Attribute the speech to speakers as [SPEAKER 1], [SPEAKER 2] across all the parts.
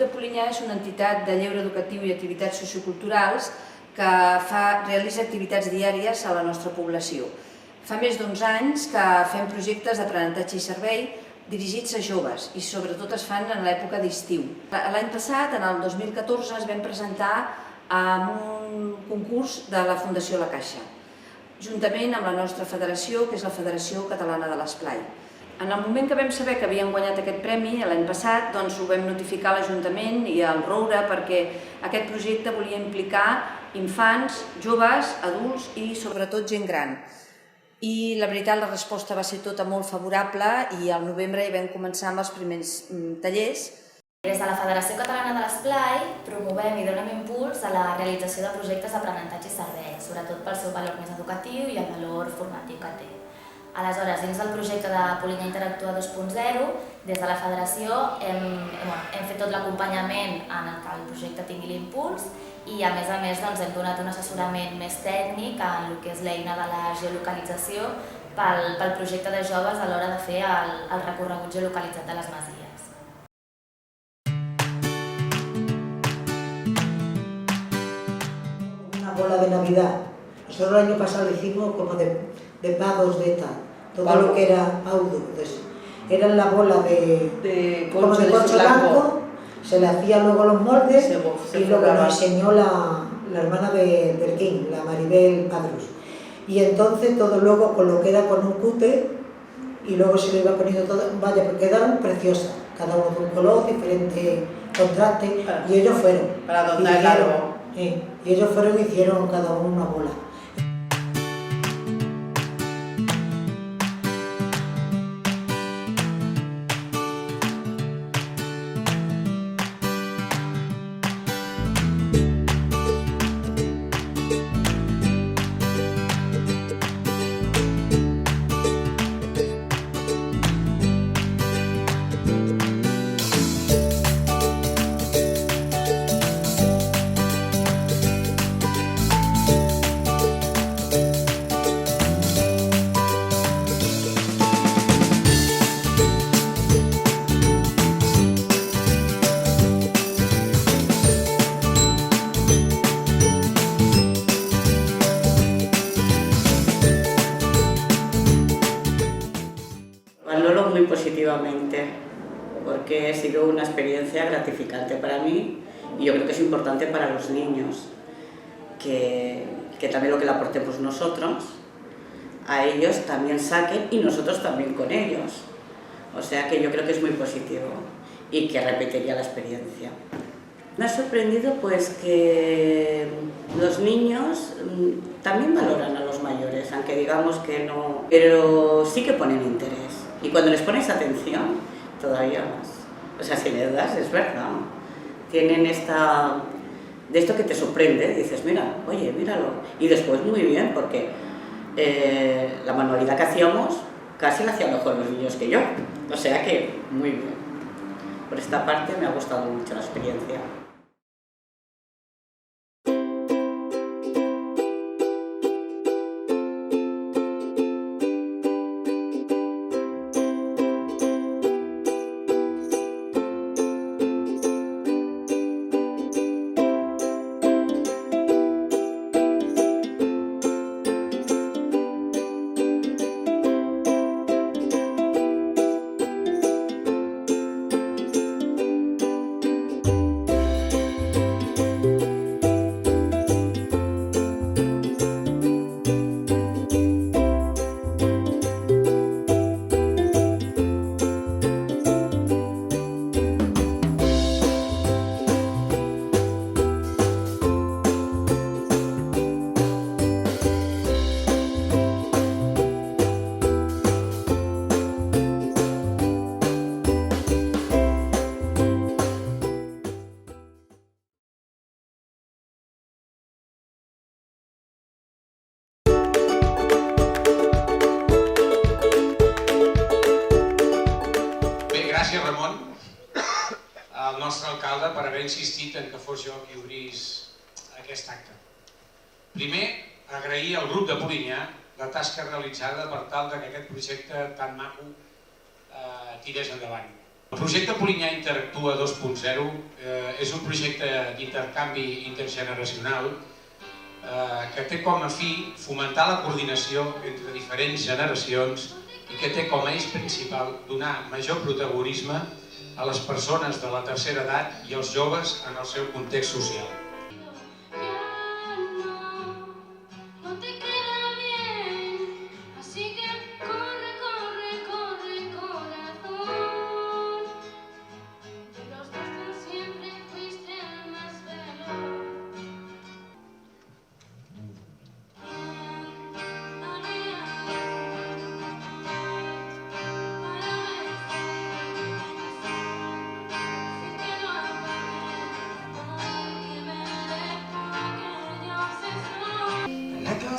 [SPEAKER 1] de Polinyà és una entitat de lleure educatiu i activitats socioculturals que realitza activitats diàries a la nostra població. Fa més d'11 anys que fem projectes d'aprenentatge i servei dirigits a joves i sobretot es fan en l'època d'estiu. L'any passat, en el 2014, es vam presentar en un concurs de la Fundació La Caixa, juntament amb la nostra federació, que és la Federació Catalana de l'Esplai. En el moment que vam saber que havíem guanyat aquest premi, l'any passat, doncs ho vam notificar a l'Ajuntament i al Roure perquè aquest projecte volia implicar infants, joves, adults i sobretot gent gran. I la veritat, la resposta va ser tota molt favorable i al novembre ja vam començar amb els primers tallers.
[SPEAKER 2] Des de la Federació Catalana de l'Esplai promovem i donem impuls a la realització de projectes d'aprenentatge i servei, sobretot pel seu valor més educatiu i el valor formatiu que té. Aleshores, dins del projecte de Polinyà Interactua 2.0, des de la Federació hem fet tot l'acompanyament en el que el projecte tingui l'impuls i a més hem donat un assessorament més tècnic en el que és l'eina de la geolocalització pel projecte de joves a l'hora de fer el recorregut geolocalitzat de les masies.
[SPEAKER 3] Una bola de Navidad. Nosotros el año pasado lo hicimos como de pavos de tal, todo lo que era paudo. Era la bola de concho blanco, se le hacía luego los moldes y luego nos enseñó la hermana de Berquín, la Maribel Padros. Y entonces todo luego con lo que era con un cúter y luego se le iba poniendo todo, vaya, porque quedaron preciosas, cada uno de un color, diferente contraste, y ellos fueron.
[SPEAKER 4] Para adornar el árbol.
[SPEAKER 3] Y ellos fueron y hicieron cada uno una bola.
[SPEAKER 4] Valoro muy positivamente porque ha sido una experiencia gratificante para mí y yo creo que es importante para los niños que también lo que le aportemos nosotros a ellos también saquen y nosotros también con ellos. O sea que yo creo que es muy positivo y que repetiría la experiencia. Me ha sorprendido pues que los niños también valoran a los mayores, aunque digamos que no, pero sí que ponen interés. Y cuando les pones atención, todavía más. O sea, si les das, es verdad. Tienen de esto que te sorprende, dices, mira, oye, míralo. Y después muy bien, porque la manualidad que hacíamos casi la hacían mejor los niños que yo. O sea que muy bien. Por esta parte me ha gustado mucho la experiencia.
[SPEAKER 5] Gràcies, Ramon, al nostre alcalde, per haver insistit en que fos jo qui obrís aquest acte. Primer, agrair al grup de Polinyà la tasca realitzada per tal que aquest projecte tan maco tirés endavant. El projecte Polinyà Interactua 2.0 és un projecte d'intercanvi intergeneracional que té com a fi fomentar la coordinació entre diferents generacions i que té com a eix principal donar major protagonisme a les persones de la tercera edat i als joves en el seu context social.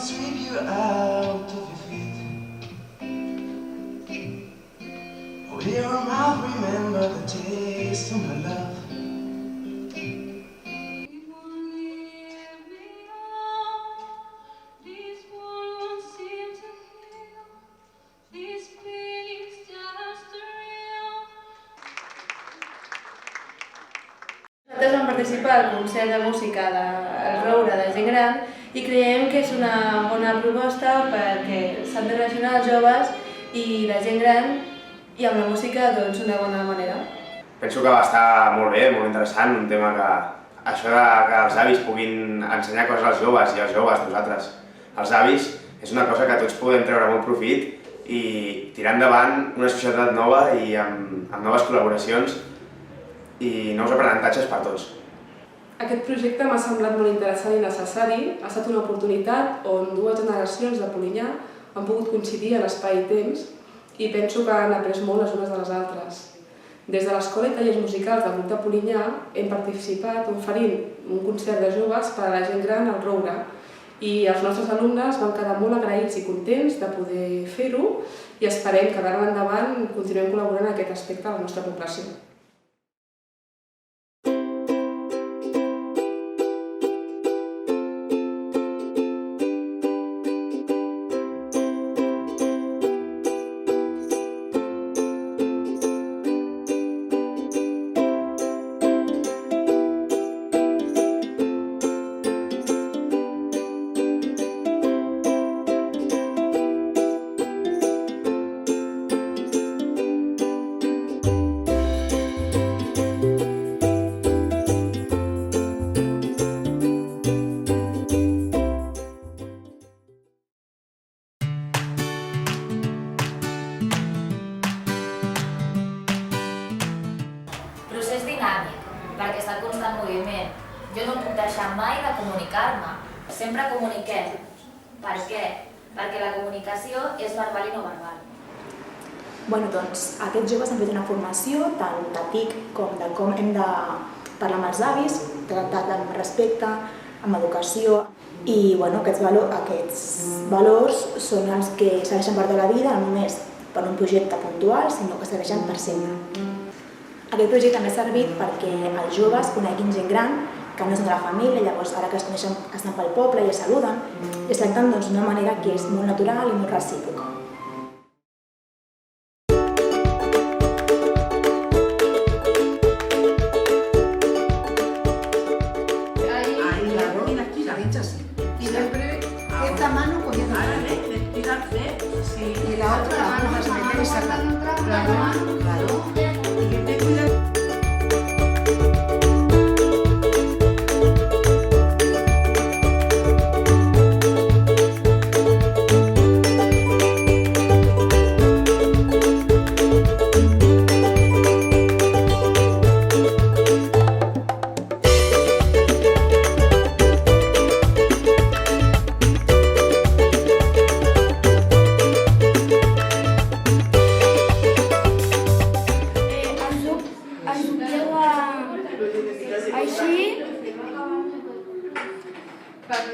[SPEAKER 6] Sweep you out of your feet. Will your mouth remember the taste of my love?
[SPEAKER 7] Nosaltres vam participar al concert de música del Roure de gent gran i creiem que és una bona proposta perquè s'han de relacionar els joves i la gent gran i amb la música d'una bona manera.
[SPEAKER 8] Penso que va estar molt bé, molt interessant, un tema que això que els avis puguin ensenyar coses als joves i als joves, nosaltres. Els avis és una cosa que tots podem treure molt profit i tirar endavant una societat nova i amb noves col·laboracions i nous aprenentatges per tots.
[SPEAKER 9] Aquest projecte m'ha semblat molt interessant i necessari. Ha estat una oportunitat on dues generacions de Polinyà han pogut coincidir a l'espai i temps i penso que han après molt les unes de les altres. Des de l'Escola i Tallers Musicals del grup de Polinyà hem participat oferint un concert de joves per a la gent gran al Roure i els nostres alumnes van quedar molt agraïts i contents de poder fer-ho i esperem que d'ara endavant continuem col·laborant en aquest aspecte a la nostra població.
[SPEAKER 2] Procés dinàmic, perquè està en constant moviment. Jo no puc deixar mai de comunicar-me. Sempre comuniquem. Per què? Perquè la comunicació és verbal i no verbal.
[SPEAKER 10] Doncs aquests joves han fet una formació tant de TIC com de com hem de parlar amb els avis, tractar amb respecte, amb educació. I aquests valors són els que serveixen per tota la vida, no només per un projecte puntual, sinó que serveixen per sempre. Aquest projecte també ha servit perquè els joves coneguin gent gran que no són de la família, llavors ara que es coneixen estan pel poble i es saluden i es tracten d'una manera que és molt natural i molt recíproca.
[SPEAKER 3] Y siempre esta mano cogiendo y la otra la puedes meter y sacar. Claro.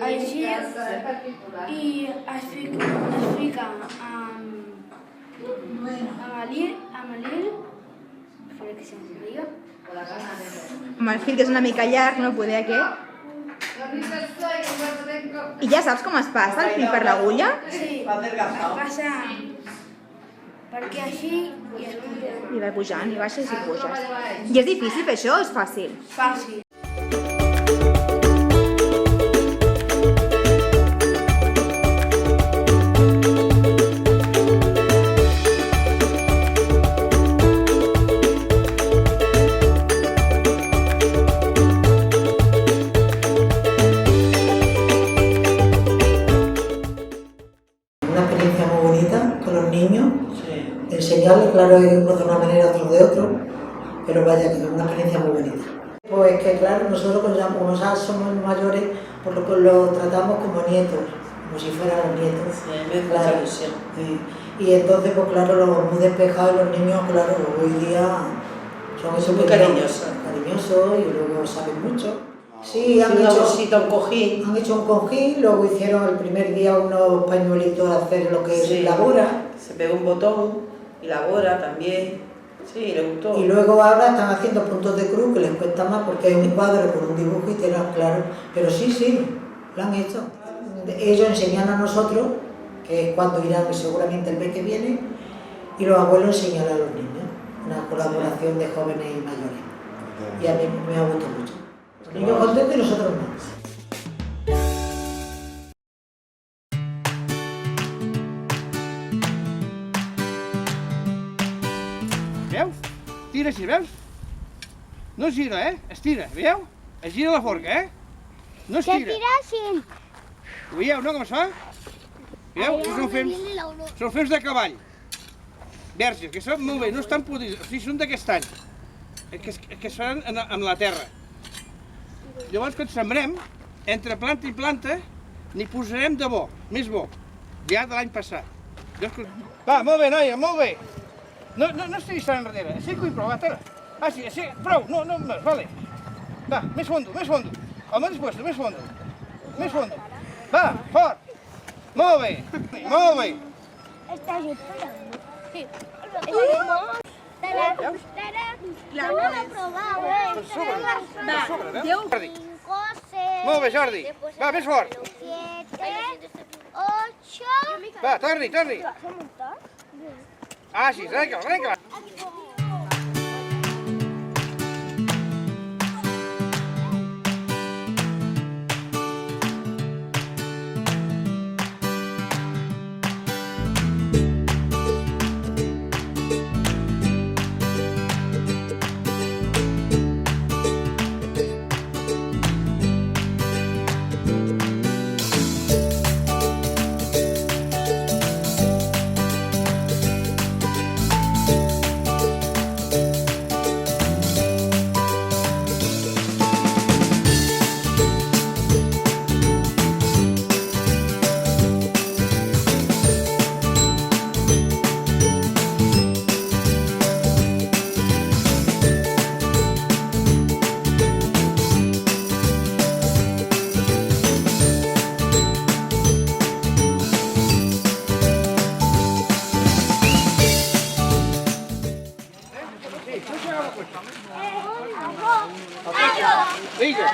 [SPEAKER 11] Així i es fica amb l'il,
[SPEAKER 12] amb el fil que és una mica llarg, no poder aquest. I ja saps com es passa el fil per l'agulla?
[SPEAKER 11] Sí, es passa perquè així ja es puja.
[SPEAKER 12] I va pujant, i baixes i puges. I és difícil fer això o és fàcil?
[SPEAKER 11] Fàcil.
[SPEAKER 3] Enseñarle, claro, unos de una manera, otros de otro, pero vaya, que es una experiencia muy bonita. Pues que claro, nosotros como ya somos mayores, pues lo tratamos como nietos, como si fueran los nietos.
[SPEAKER 4] Sí,
[SPEAKER 3] claro. Y entonces, pues claro, los muy despejados, los niños, claro, hoy día son
[SPEAKER 4] muy cariñosos
[SPEAKER 3] y luego saben mucho. Sí, han hecho un cojín, luego hicieron el primer día unos pañuelitos a hacer lo que es labora.
[SPEAKER 4] Se pegó un botón y labora también. Sí, le gustó.
[SPEAKER 3] Y luego ahora están haciendo puntos de cruz que les cuesta más porque es un cuadro con un dibujo y tiran, claro. Pero sí, lo han hecho. Ellos enseñan a nosotros, que es cuando irán seguramente el mes que viene, y los abuelos enseñan a los niños. Una colaboración de jóvenes y mayores. Y a mí me ha gustado mucho. Los niños contentos y nosotros más.
[SPEAKER 13] Veus? Tira així, veus? No es gira, Estira, veieu? Es gira la forca, No es tira.
[SPEAKER 11] Que tira així.
[SPEAKER 13] Ho veieu, no, com es fa? Veieu? Són fems de cavall. Verges, que són molt bé, no estan podrits, o sigui, són d'aquest any. Que es faran amb la terra. Llavors, quan sembrem, entre planta i planta, n'hi posarem de bo, més bo, ja de l'any passat. Va, molt bé, noia, molt bé. No estiris tan enrere, aixeco i prou, va, tira. Ah, sí, prou, no més, vale. Va, més fondo. Al mateix puesto, més fondo. Va, fort. Molt bé.
[SPEAKER 11] Està ajustat. Sí.
[SPEAKER 13] Veus?
[SPEAKER 11] No l'ho he provat,
[SPEAKER 13] Per sobre, veus? Jordi.
[SPEAKER 11] 5, 6...
[SPEAKER 13] Molt bé, Jordi. Va, més fort.
[SPEAKER 11] 7, 8...
[SPEAKER 13] Va, torni. Ah, sí, arrenca. Vinga.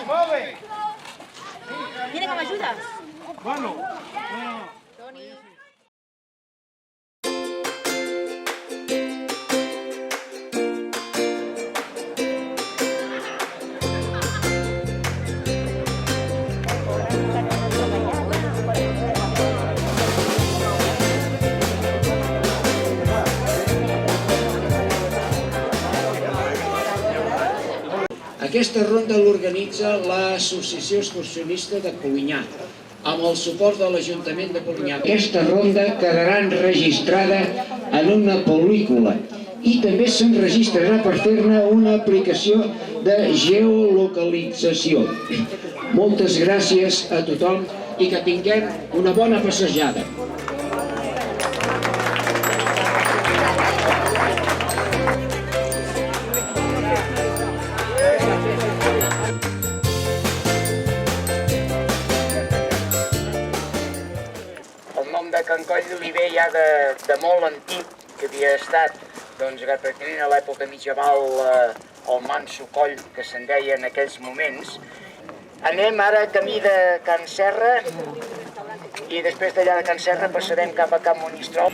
[SPEAKER 13] Molt bé.
[SPEAKER 12] Mira que m'ajudes.
[SPEAKER 13] Bueno.
[SPEAKER 14] Aquesta ronda l'organitza l'Associació Excursionista de Polinyà, amb el suport de l'Ajuntament de Polinyà. Aquesta ronda quedarà enregistrada en una pel·lícula i també s'enregistrarà per fer-ne una aplicació de geolocalització. Moltes gràcies a tothom i que tinguem una bona passejada.
[SPEAKER 15] Can Coll d'Oliver ja de molt antic, que havia estat pràcticament a l'època mitjaval el Manso Coll, que se'n deia en aquells moments. Anem ara camí de Can Serra i després d'allà de Can Serra passarem cap a Can Monistrol.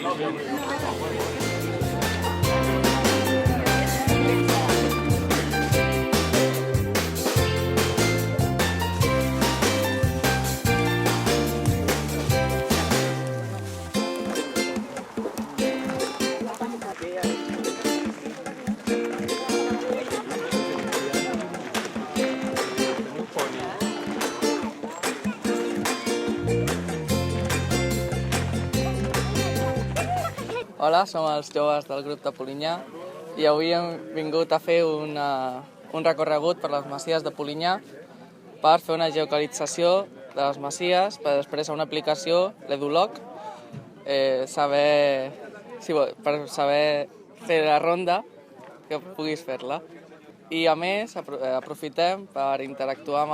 [SPEAKER 16] Hola, som els joves del grup de Polinyà i avui hem vingut a fer un recorregut per les masies de Polinyà per fer una geolocalització de les masies, per després a una aplicació, l'EduLoc, per saber fer la ronda, que puguis fer-la. I a més aprofitem per interactuar amb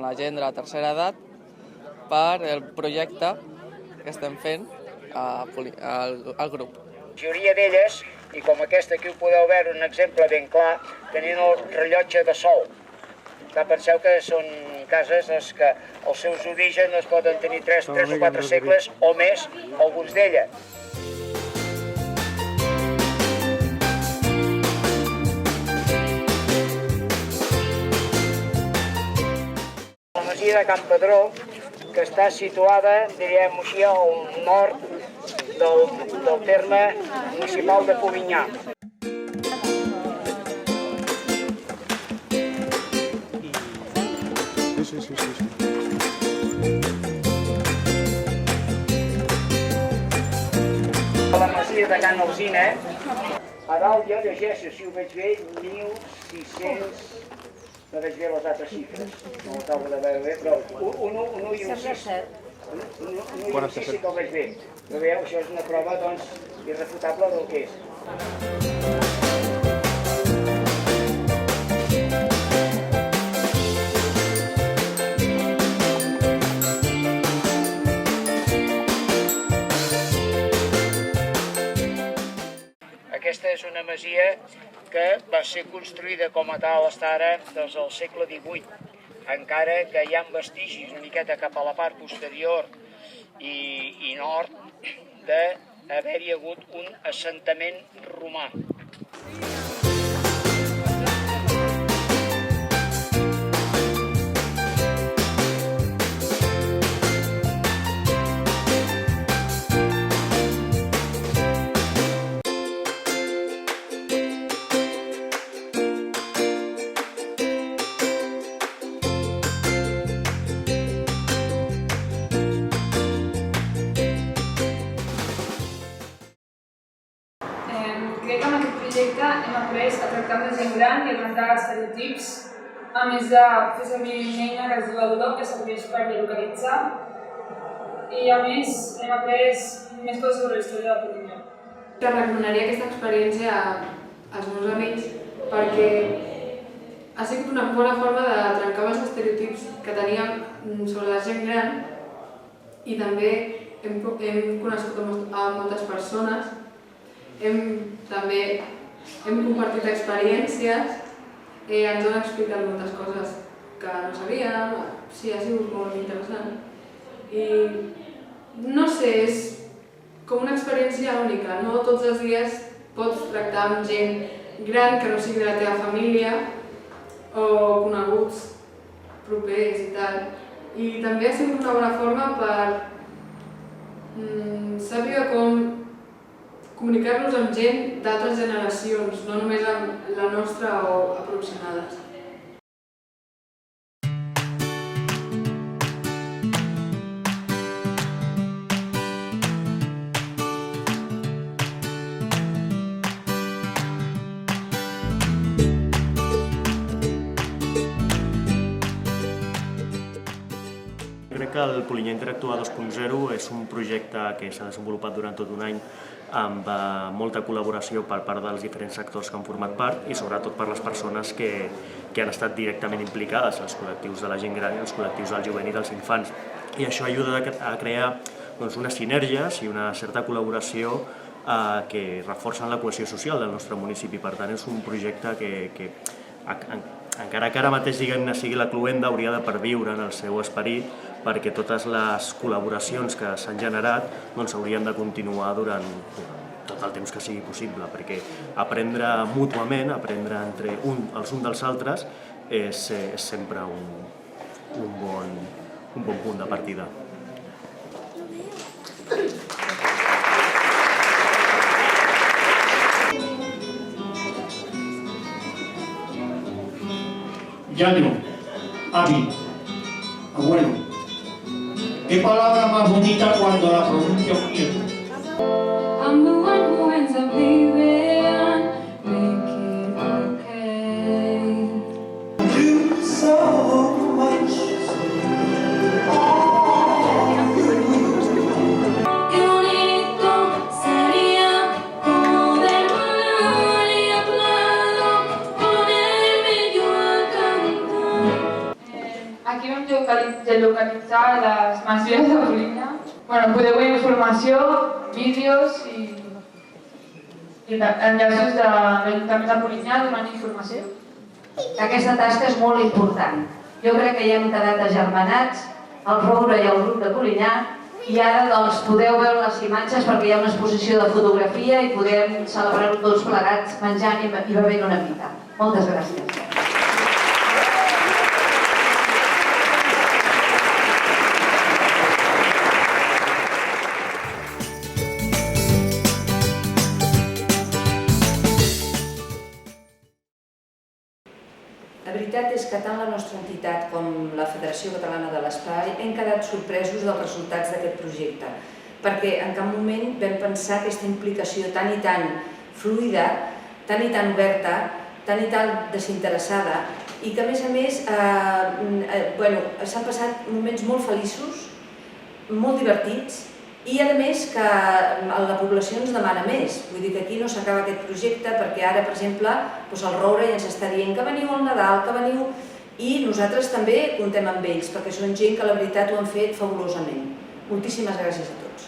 [SPEAKER 16] la gent de la tercera edat per el projecte que estem fent al grup.
[SPEAKER 15] La majoria d'elles, i com aquesta aquí ho podeu veure un exemple ben clar, tenien el rellotge de sol. Penseu que són cases que els seus orígens poden tenir 3 o 4 segles o més, alguns d'elles. La masia de Can Pedró, que està situada, diríem així, al nord del terme municipal de Polinyà. La masia de Can Alzina, a dalt jo llegeixo, si ho veig bé, 1.600... No veig bé les altres xifres, no ho acabo de veure bé, però un 1 i un 6. Un 1 i un 6 sí que ho veig bé. Però veieu, això és una prova, doncs, irrefutable del que és. Aquesta és una masia que va ser construïda com a tal està ara des del segle XVIII, encara que hi ha vestigis una miqueta cap a la part posterior i nord d'haver-hi hagut un assentament romà.
[SPEAKER 17] Crec que amb aquest projecte hem après a tractar amb la gent gran i a trencar estereotips, a més de fer servir una eina que es diu EduLoc, que serveix per localitzar, i a més hem après més coses sobre la història de Polinyà.
[SPEAKER 9] Que recomanaria aquesta experiència als meus amics perquè ha sigut una bona forma de trencar els estereotips que teníem sobre la gent gran i també hem conegut a moltes persones. També hem compartit experiències, ens han explicat moltes coses que no sabíem, sí, ha sigut molt interessant. I no sé, és com una experiència única, no tots els dies pots tractar amb gent gran que no sigui de la teva família o coneguts propers i tal. I també ha sigut una bona forma per saber com comunicar-nos amb gent d'altres generacions, no només amb la nostra o aproximades.
[SPEAKER 18] Crec que el Polinyà Interactua 2.0 és un projecte que s'ha desenvolupat durant tot un any amb molta col·laboració per part dels diferents sectors que han format part i sobretot per les persones que han estat directament implicades, els col·lectius de la gent gran i els col·lectius del jovent i dels infants. I això ajuda a crear unes sinergies i una certa col·laboració que reforcen la cohesió social del nostre municipi. Per tant, és un projecte que encara que ara mateix sigui la cluenda, hauria de perviure en el seu esperit perquè totes les col·laboracions que s'han generat s'haurien de continuar durant tot el temps que sigui possible, perquè aprendre mútuament, aprendre entre els uns dels altres, és sempre un bon punt de partida.
[SPEAKER 15] Yaño, Abi, abuelo. ¿Qué palabra más bonita cuando la pronuncia un nieto?
[SPEAKER 17] I'm the one who ends up leaving, make it okay.
[SPEAKER 6] Do so much.
[SPEAKER 17] Qué bonito sería poder volar y a tu lado ponerme yo a cantar. Aquí vam geolocalitzar les masies de Polinyà. Bueno, podeu veure informació, vídeos i enllaços de l'Ajuntament de Polinyà donant informació.
[SPEAKER 1] Aquesta tasca és molt important. Jo crec que ja hem quedat agermanats, el Roure i el grup de Polinyà, i ara doncs podeu veure les imatges perquè hi ha una exposició de fotografia i podem celebrar-ho tots plegats menjant i bevent una mica. Moltes gràcies. La veritat és que tant la nostra entitat com la Federació Catalana de l'Esplai hem quedat sorpresos dels resultats d'aquest projecte, perquè en cap moment vam pensar aquesta implicació tan i tan fluida, tan i tan oberta, tan i tan desinteressada, i que a més s'han passat moments molt feliços, molt divertits, i a més que la població ens demana més. Vull dir que aquí no s'acaba aquest projecte perquè ara, per exemple, el Roure ja ens està dient que veniu al Nadal, que veniu... I nosaltres també comptem amb ells perquè són gent que la veritat ho han fet fabulosament. Moltíssimes gràcies a tots.